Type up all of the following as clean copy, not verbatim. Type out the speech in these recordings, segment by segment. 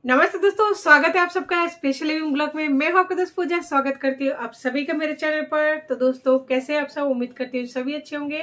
नमस्ते दोस्तों, स्वागत है आप सबका स्पेशल लिविंग ब्लॉग में। मैं हूं आपका दोस्त पूजा, स्वागत करती हूँ आप सभी का मेरे चैनल पर। तो दोस्तों, कैसे आप सब? उम्मीद करती हूँ सभी अच्छे होंगे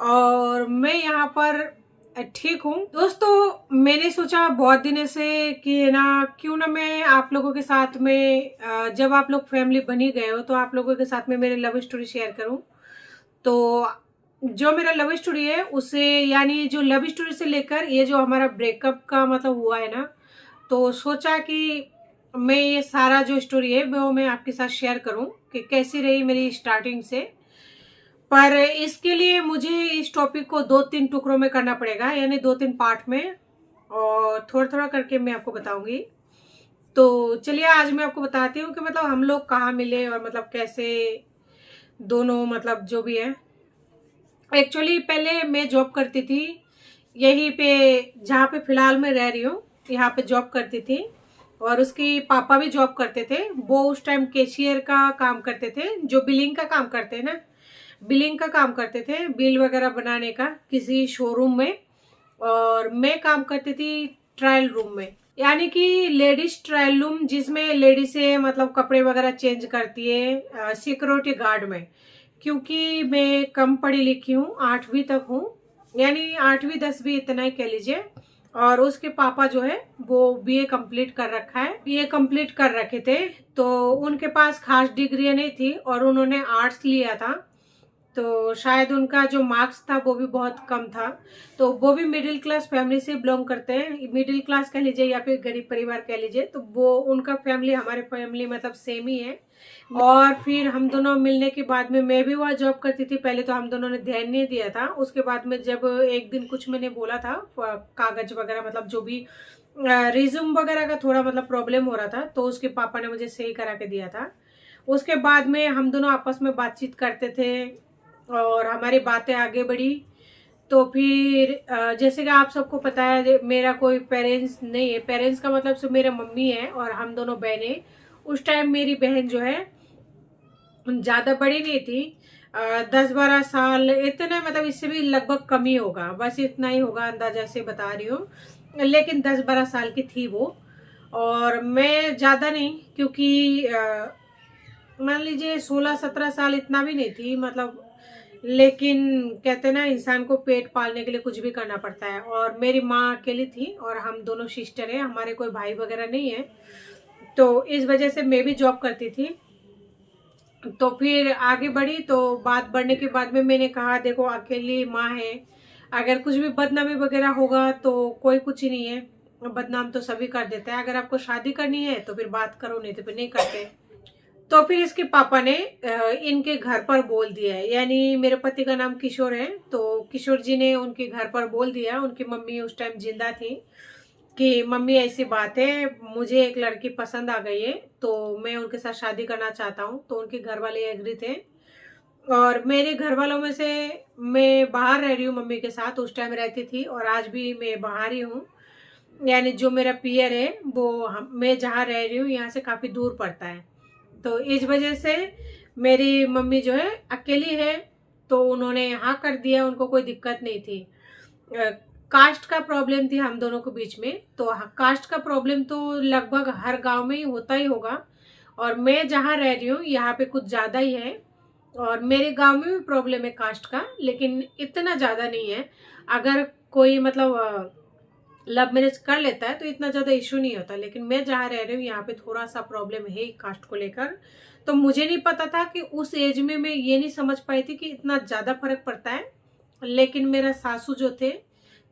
और मैं यहाँ पर ठीक हूँ। दोस्तों, मैंने सोचा बहुत दिनों से कि ना क्यों ना मैं आप लोगों के साथ में जब आप लोग फैमिली बनी गए हो तो आप लोगों के साथ में मेरे लव स्टोरी शेयर करूँ। तो जो मेरा लव स्टोरी है उसे, यानी जो लव स्टोरी से लेकर ये जो हमारा ब्रेकअप का मतलब हुआ है ना, तो सोचा कि मैं ये सारा जो स्टोरी है वो मैं आपके साथ शेयर करूं कि कैसी रही मेरी स्टार्टिंग से। पर इसके लिए मुझे इस टॉपिक को दो तीन टुकड़ों में करना पड़ेगा, यानी दो तीन पार्ट में, और थोड़ा थोड़ा करके मैं आपको बताऊंगी। तो चलिए आज मैं आपको बताती हूँ कि मतलब हम लोग कहाँ मिले और मतलब कैसे दोनों, मतलब जो भी है। एक्चुअली पहले मैं जॉब करती थी यहीं पे, जहाँ पे फिलहाल मैं रह रही हूँ, यहाँ पे जॉब करती थी। और उसकी पापा भी जॉब करते थे। वो उस टाइम कैशियर का काम करते थे, जो बिलिंग का काम करते हैं ना, बिलिंग का काम करते थे, बिल वगैरह बनाने का किसी शोरूम में। और मैं काम करती थी ट्रायल रूम में, यानी कि लेडीज ट्रायल रूम, जिसमें लेडीज मतलब कपड़े वगैरह चेंज करती है, सिक्योरिटी गार्ड में। क्योंकि मैं कम पढ़ी लिखी हूँ, 8वीं तक हूँ, यानी 8वीं 10वीं इतना ही कह लीजिए। और उसके पापा जो है वो बीए कंप्लीट कर रखा है, बीए कंप्लीट कर रखे थे। तो उनके पास खास डिग्री नहीं थी और उन्होंने आर्ट्स लिया था। तो शायद उनका जो मार्क्स था वो भी बहुत कम था। तो वो भी मिडिल क्लास फैमिली से बिलोंग करते हैं, मिडिल क्लास कह लीजिए या फिर गरीब परिवार कह लीजिए। तो वो उनका फैमिली हमारे फैमिली मतलब सेम ही है। और फिर हम दोनों मिलने के बाद में, मैं भी वहाँ जॉब करती थी पहले, तो हम दोनों ने ध्यान नहीं दिया था। उसके बाद में जब एक दिन कुछ मैंने बोला था, कागज वगैरह मतलब जो भी रिज्यूम वगैरह का थोड़ा मतलब प्रॉब्लम हो रहा था, तो उसके पापा ने मुझे सही करा के दिया था। उसके बाद में हम दोनों आपस में बातचीत करते थे और हमारी बातें आगे बढ़ी। तो फिर जैसे कि आप सबको पता है, मेरा कोई पेरेंट्स नहीं है। पेरेंट्स का मतलब सिर्फ मेरे मम्मी है और हम दोनों बहनें। उस टाइम मेरी बहन जो है ज़्यादा बड़ी नहीं थी, 10-12 साल इतने, मतलब इससे भी लगभग कम ही होगा, बस इतना ही होगा, अंदाजा से बता रही हूँ। लेकिन 10-12 साल की थी वो, और मैं ज़्यादा नहीं, क्योंकि मान लीजिए 16-17 साल, इतना भी नहीं थी मतलब। लेकिन कहते ना, इंसान को पेट पालने के लिए कुछ भी करना पड़ता है। और मेरी माँ अकेली थी और हम दोनों सिस्टर हैं, हमारे कोई भाई वगैरह नहीं है। तो इस वजह से मैं भी जॉब करती थी। तो फिर आगे बढ़ी, तो बात बढ़ने के बाद में मैंने कहा, देखो अकेली माँ है, अगर कुछ भी बदनामी वगैरह होगा तो कोई कुछ ही नहीं है, बदनाम तो सभी कर देते हैं। अगर आपको शादी करनी है तो फिर बात करो, नहीं तो फिर नहीं करते। तो फिर इसके पापा ने इनके घर पर बोल दिया है, यानी मेरे पति का नाम किशोर है, तो किशोर जी ने उनके घर पर बोल दिया। उनकी मम्मी उस टाइम जिंदा थी कि मम्मी ऐसी बात है, मुझे एक लड़की पसंद आ गई है, तो मैं उनके साथ शादी करना चाहता हूँ। तो उनके घर वाले एग्री थे। और मेरे घर वालों में से मैं बाहर रह रही हूँ मम्मी के साथ, उस टाइम रहती थी और आज भी मैं बाहर ही हूँ। यानी जो मेरा पियर है वो मैं जहाँ रह रही हूँ यहाँ से काफ़ी दूर पड़ता है। तो इस वजह से मेरी मम्मी जो है अकेली है, तो उन्होंने हाँ कर दिया, उनको कोई दिक्कत नहीं थी। कास्ट का प्रॉब्लम थी हम दोनों के बीच में, तो कास्ट का प्रॉब्लम तो लगभग हर गांव में ही होता ही होगा। और मैं जहाँ रह रही हूँ यहाँ पे कुछ ज़्यादा ही है। और मेरे गांव में भी प्रॉब्लम है कास्ट का, लेकिन इतना ज़्यादा नहीं है। अगर कोई मतलब लव मैरिज कर लेता है तो इतना ज़्यादा इशू नहीं होता। लेकिन मैं जहाँ रह रही हूँ यहाँ पे थोड़ा सा प्रॉब्लम है कास्ट को लेकर। तो मुझे नहीं पता था कि उस एज में मैं ये नहीं समझ पाई थी कि इतना ज़्यादा फर्क पड़ता है। लेकिन मेरा सासू जो थे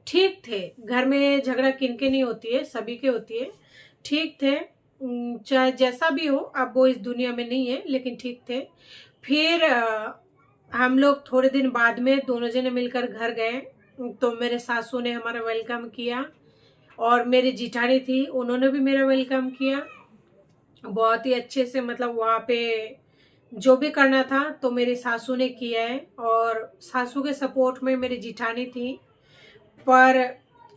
ठीक थे। घर में झगड़ा किनके नहीं होती है, सभी के होती है। ठीक थे, चाहे जैसा भी हो, अब वो इस दुनिया में नहीं है, लेकिन ठीक थे। फिर हम लोग थोड़े दिन बाद में दोनों जने मिलकर घर गए। तो मेरे सासू ने हमारा वेलकम किया और मेरी जिठानी थी, उन्होंने भी मेरा वेलकम किया बहुत ही अच्छे से। मतलब वहाँ पे जो भी करना था तो मेरी सासू ने किया है। और सासू के सपोर्ट में मेरी जिठानी थी। पर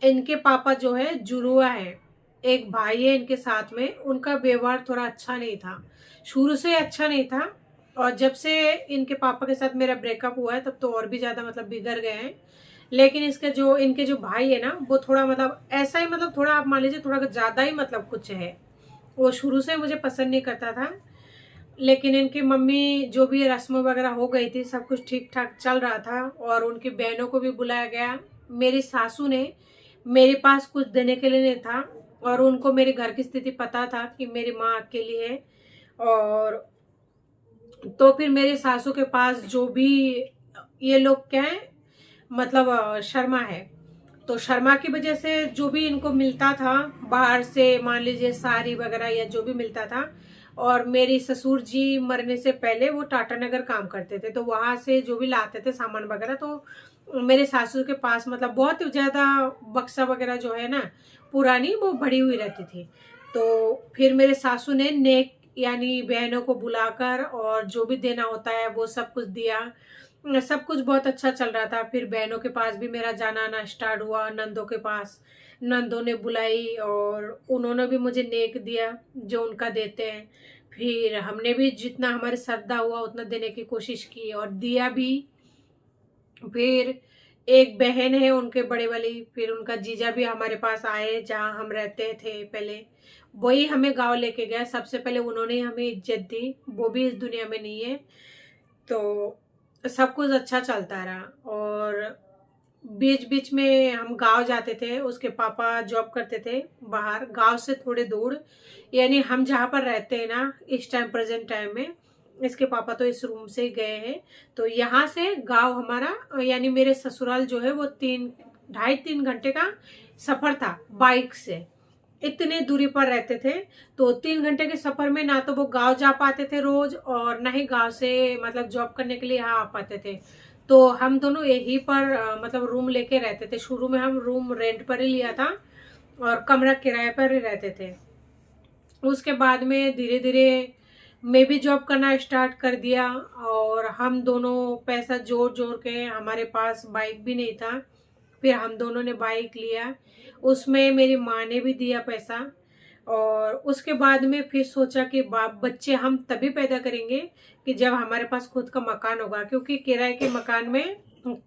इनके पापा जो है जुड़वा है, एक भाई है इनके साथ में, उनका व्यवहार थोड़ा अच्छा नहीं था, शुरू से अच्छा नहीं था। और जब से इनके पापा के साथ मेरा ब्रेकअप हुआ है तब तो और भी ज़्यादा मतलब बिगड़ गए हैं। लेकिन इनके जो भाई है ना, वो थोड़ा मतलब ऐसा ही, मतलब थोड़ा आप मान लीजिए थोड़ा ज़्यादा ही मतलब कुछ है। वो शुरू से मुझे पसंद नहीं करता था, लेकिन इनकी मम्मी जो भी रस्म वगैरह हो गई थी, सब कुछ ठीक ठाक चल रहा था और उनकी बहनों को भी बुलाया गया। मेरी सासू ने मेरे पास कुछ देने के लिए नहीं था, और उनको मेरे घर की स्थिति पता था कि मेरी माँ अकेली है। और तो फिर मेरे सासू के पास जो भी, ये लोग क्या है, मतलब शर्मा है, तो शर्मा की वजह से जो भी इनको मिलता था बाहर से, मान लीजिए साड़ी वगैरह या जो भी मिलता था। और मेरी ससुर जी मरने से पहले वो टाटा नगर काम करते थे, तो वहां से जो भी लाते थे सामान वगैरह, तो मेरे सासू के पास मतलब बहुत ज्यादा बक्सा वगैरह जो है ना पुरानी, वो भरी हुई रहती थी। तो फिर मेरे सासू ने नेक यानी बहनों को बुलाकर और जो भी देना होता है वो सब कुछ दिया। सब कुछ बहुत अच्छा चल रहा था। फिर बहनों के पास भी मेरा जाना आना स्टार्ट हुआ, नंदों के पास, नंदों ने बुलाई और उन्होंने भी मुझे नेक दिया जो उनका देते हैं। फिर हमने भी जितना हमारे श्रद्धा हुआ उतना देने की कोशिश की और दिया भी। फिर एक बहन है उनके बड़े वाली, फिर उनका जीजा भी हमारे पास आए जहाँ हम रहते थे पहले, वही हमें गांव लेके गया। सबसे पहले उन्होंने हमें इज्जत दी, वो भी इस दुनिया में नहीं है। तो सब कुछ अच्छा चलता रहा। और बीच बीच में हम गांव जाते थे, उसके पापा जॉब करते थे बाहर गांव से थोड़े दूर, यानी हम जहाँ पर रहते हैं ना इस टाइम प्रेजेंट टाइम में, इसके पापा तो इस रूम से ही गए हैं। तो यहाँ से गांव हमारा यानी मेरे ससुराल जो है वो 2.5-3 घंटे का सफर था बाइक से, इतने दूरी पर रहते थे। तो 3 घंटे के सफर में ना तो वो गांव जा पाते थे रोज, और ना ही गांव से मतलब जॉब करने के लिए यहाँ आ पाते थे। तो हम दोनों यहीं पर मतलब रूम लेके रहते थे। शुरू में हम रूम रेंट पर ही लिया था और कमरा किराए पर ही रहते थे। उसके बाद में धीरे धीरे मैं भी जॉब करना स्टार्ट कर दिया, और हम दोनों पैसा जोड़ जोड़ के, हमारे पास बाइक भी नहीं था, फिर हम दोनों ने बाइक लिया, उसमें मेरी माँ ने भी दिया पैसा। और उसके बाद में फिर सोचा कि बाप बच्चे हम तभी पैदा करेंगे कि जब हमारे पास खुद का मकान होगा, क्योंकि किराए के मकान में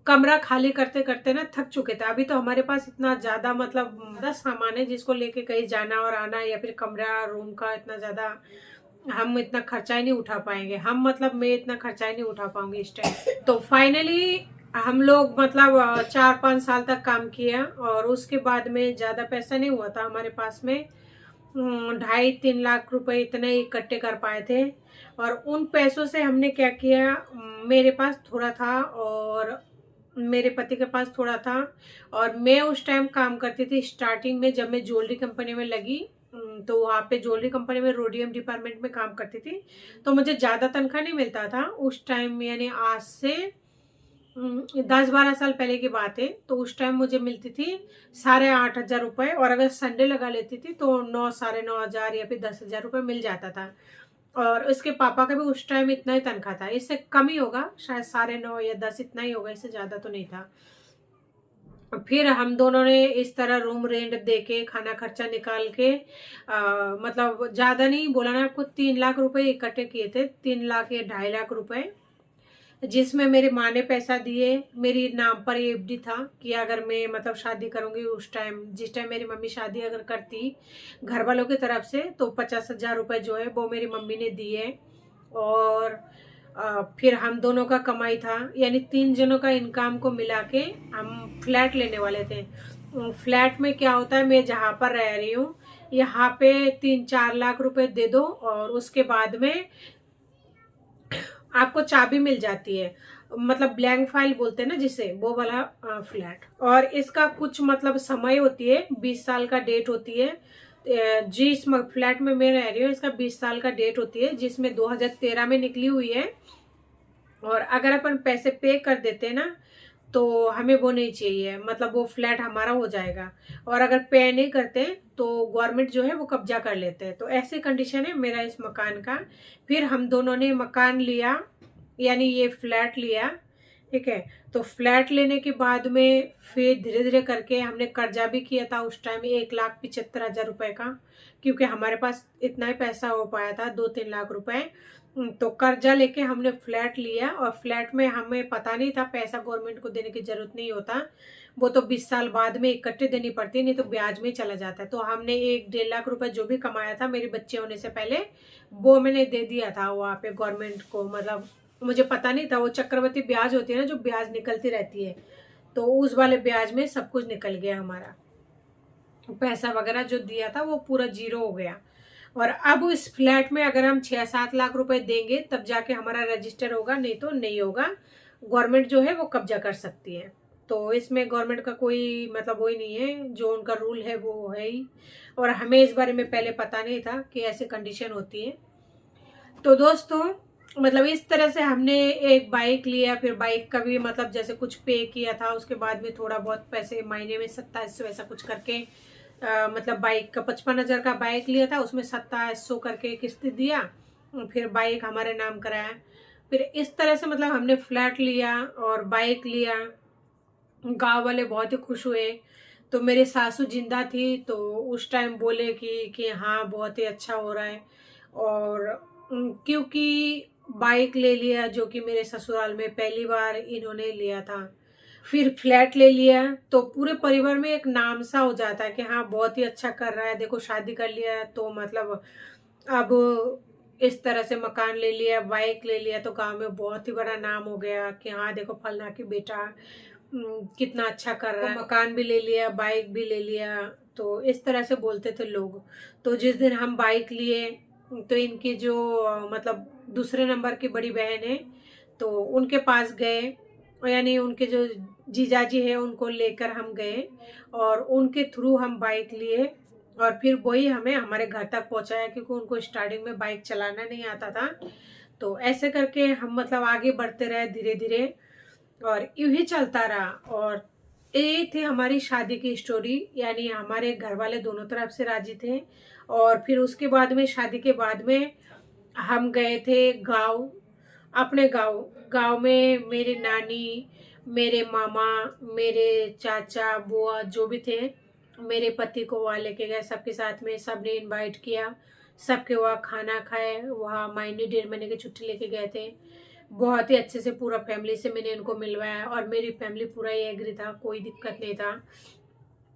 कमरा खाली करते करते ना थक चुके थे। अभी तो हमारे पास इतना ज्यादा मतलब 10 सामान है जिसको लेके कहीं जाना और आना, या फिर कमरा रूम का इतना ज्यादा हम इतना खर्चा ही नहीं उठा पाएंगे, हम मतलब मैं इतना खर्चा ही नहीं उठा पाऊंगी इस टाइम। तो फाइनली हम लोग मतलब 4-5 साल तक काम किया, और उसके बाद में ज्यादा पैसा नहीं हुआ था हमारे पास में, 2.5-3 लाख रुपए इतने इकट्ठे कर पाए थे। और उन पैसों से हमने क्या किया, मेरे पास थोड़ा था और मेरे पति के पास थोड़ा था। और मैं उस टाइम काम करती थी स्टार्टिंग में, जब मैं ज्वेलरी कंपनी में लगी, तो वहाँ पे ज्वेलरी कंपनी में रोडियम डिपार्टमेंट में काम करती थी। तो मुझे ज़्यादा तनख्वाह नहीं मिलता था उस टाइम में, यानी आज से 10-12 साल पहले की बात है। तो उस टाइम मुझे मिलती थी 8,500 रुपये, और अगर संडे लगा लेती थी तो 9-9,500 या फिर 10,000 रुपये मिल जाता था। और उसके पापा का भी उस टाइम इतना ही तनख्वाह था, इससे कम ही होगा शायद 9.5 या 10 इतना ही होगा, इससे ज़्यादा तो नहीं था। फिर हम दोनों ने इस तरह रूम रेंट दे के खाना खर्चा निकाल के मतलब ज़्यादा नहीं बोला ना आपको, 3 लाख रुपए इकट्ठे किए थे, 3 लाख या 2.5 लाख रुपए, जिसमें मेरी माँ ने पैसा दिए। मेरी नाम पर ये एफडी था कि अगर मैं मतलब शादी करूंगी उस टाइम, जिस टाइम मेरी मम्मी शादी अगर करती घर वालों की तरफ से, तो 50,000 रुपये जो है वो मेरी मम्मी ने दिए। और फिर हम दोनों का कमाई था, यानी 3 जनों का इनकम को मिला के हम फ्लैट लेने वाले थे। फ्लैट में क्या होता है, मैं जहाँ पर रह रही हूँ यहाँ पे 3-4 लाख रुपए दे दो और उसके बाद में आपको चाबी मिल जाती है, मतलब ब्लैंक फाइल बोलते हैं ना जिसे, वो वाला फ्लैट। और इसका कुछ मतलब समय होती है, 20 साल का डेट होती है। जिस फ्लैट में मैं रह रही हूँ इसका 20 साल का डेट होती है, जिसमें 2013 में निकली हुई है। और अगर अपन पैसे पे कर देते हैं ना तो हमें वो नहीं चाहिए, मतलब वो फ्लैट हमारा हो जाएगा। और अगर पे नहीं करते तो गवर्नमेंट जो है वो कब्जा कर लेते हैं। तो ऐसी कंडीशन है मेरा इस मकान का। फिर हम दोनों ने मकान लिया, यानी ये फ्लैट लिया, ठीक है। तो फ्लैट लेने के बाद में फिर धीरे धीरे करके हमने कर्जा भी किया था उस टाइम 1,75,000 रुपए का, क्योंकि हमारे पास इतना ही पैसा हो पाया था, 2-3 लाख रुपए। तो कर्जा लेके हमने फ्लैट लिया, और फ्लैट में हमें पता नहीं था पैसा गवर्नमेंट को देने की जरूरत नहीं होता, वो तो 20 साल बाद में इकट्ठे देनी पड़ती, नहीं तो ब्याज में ही चला जाता है। तो हमने 1-1.5 लाख रुपए जो भी कमाया था मेरे बच्चे होने से पहले, वो मैंने दे दिया था वहाँ पे गवर्नमेंट को। मतलब मुझे पता नहीं था, वो चक्रवृद्धि ब्याज होती है ना, जो ब्याज निकलती रहती है, तो उस वाले ब्याज में सब कुछ निकल गया हमारा। पैसा वगैरह जो दिया था वो पूरा जीरो हो गया। और अब इस फ्लैट में अगर हम 6-7 लाख रुपए देंगे तब जाके हमारा रजिस्टर होगा, नहीं तो नहीं होगा। गवर्नमेंट जो है वो कब्जा कर सकती है। तो इसमें गवर्नमेंट का कोई मतलब वही नहीं है, जो उनका रूल है वो है ही। और हमें इस बारे में पहले पता नहीं था कि ऐसे कंडीशन होती है। तो दोस्तों मतलब इस तरह से हमने एक बाइक लिया, फिर बाइक का भी मतलब जैसे कुछ पे किया था, उसके बाद में थोड़ा बहुत पैसे महीने में 2700 ऐसा कुछ करके मतलब बाइक का 55,000 का बाइक लिया था, उसमें 2700 करके किस्त दिया, फिर बाइक हमारे नाम कराया। फिर इस तरह से मतलब हमने फ्लैट लिया और बाइक लिया। गांव वाले बहुत ही खुश हुए। तो मेरी सासू जिंदा थी, तो उस टाइम बोले कि हाँ बहुत ही अच्छा हो रहा है। और क्योंकि बाइक ले लिया जो कि मेरे ससुराल में पहली बार इन्होंने लिया था, फिर फ्लैट ले लिया, तो पूरे परिवार में एक नाम सा हो जाता है कि हाँ बहुत ही अच्छा कर रहा है, देखो शादी कर लिया तो मतलब अब इस तरह से मकान ले लिया, बाइक ले लिया, तो गांव में बहुत ही बड़ा नाम हो गया कि हाँ देखो फलना की बेटा कितना अच्छा कर रहा है, तो मकान भी ले लिया, बाइक भी ले लिया। तो इस तरह से बोलते थे लोग। तो जिस दिन हम बाइक लिए, तो इनकी जो मतलब दूसरे नंबर की बड़ी बहन है, तो उनके पास गए, यानी उनके जो जीजाजी है उनको लेकर हम गए, और उनके थ्रू हम बाइक लिए, और फिर वही हमें हमारे घर तक पहुंचाया, क्योंकि उनको स्टार्टिंग में बाइक चलाना नहीं आता था। तो ऐसे करके हम मतलब आगे बढ़ते रहे धीरे धीरे, और यूं ही चलता रहा। और ये थी हमारी शादी की स्टोरी, यानी हमारे घर वाले दोनों तरफ से राजी थे। और फिर उसके बाद में शादी के बाद में हम गए थे गांव, अपने गांव। गांव में मेरी नानी, मेरे मामा, मेरे चाचा बुआ जो भी थे, मेरे पति को वहाँ लेके गए, सबके साथ में सबने इनवाइट किया, सबके वहाँ खाना खाए। वहाँ महीने 1.5 महीने की छुट्टी लेके गए थे। बहुत ही अच्छे से पूरा फैमिली से मैंने इनको मिलवाया, और मेरी फैमिली पूरा ही एग्री था, कोई दिक्कत नहीं था।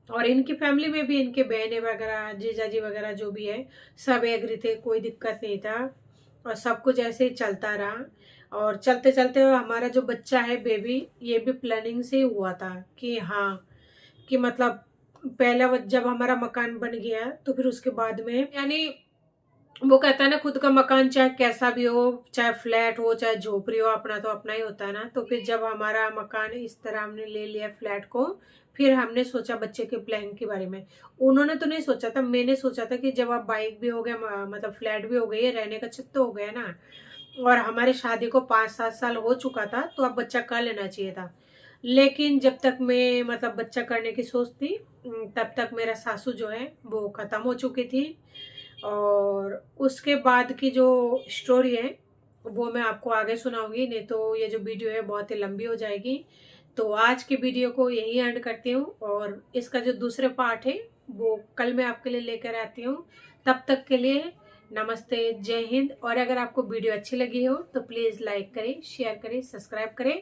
और इनकी फैमिली में भी इनके बहनें वगैरह जीजाजी वगैरह जो भी है सब एग्री थे, कोई दिक्कत नहीं था। और सब कुछ ऐसे ही चलता रहा। और चलते चलते हमारा जो बच्चा है बेबी, ये भी प्लानिंग से ही हुआ था कि हाँ, कि मतलब पहला जब हमारा मकान बन गया तो फिर उसके बाद में, यानी वो कहता है ना, खुद का मकान चाहे कैसा भी हो, चाहे फ्लैट हो चाहे झोपड़ी हो, अपना तो अपना ही होता है ना। तो फिर जब हमारा मकान इस तरह हमने ले लिया फ्लैट को, फिर हमने सोचा बच्चे के प्लान के बारे में। उन्होंने तो नहीं सोचा था, मैंने सोचा था कि जब आप बाइक भी हो गया, मतलब फ्लैट भी हो गई है, रहने का छत तो हो गया ना, और हमारी शादी को 5-7 साल हो चुका था, तो अब बच्चा कर लेना चाहिए था। लेकिन जब तक मैं मतलब बच्चा करने की सोचती, तब तक मेरा सासू जो है वो खत्म हो चुकी थी। और उसके बाद की जो स्टोरी है वो मैं आपको आगे सुनाऊंगी, नहीं तो ये जो वीडियो है बहुत ही लंबी हो जाएगी। तो आज की वीडियो को यही एंड करती हूँ, और इसका जो दूसरे पार्ट है वो कल मैं आपके लिए लेकर आती हूँ। तब तक के लिए नमस्ते, जय हिंद। और अगर आपको वीडियो अच्छी लगी हो तो प्लीज़ लाइक करें, शेयर करें, सब्सक्राइब करें।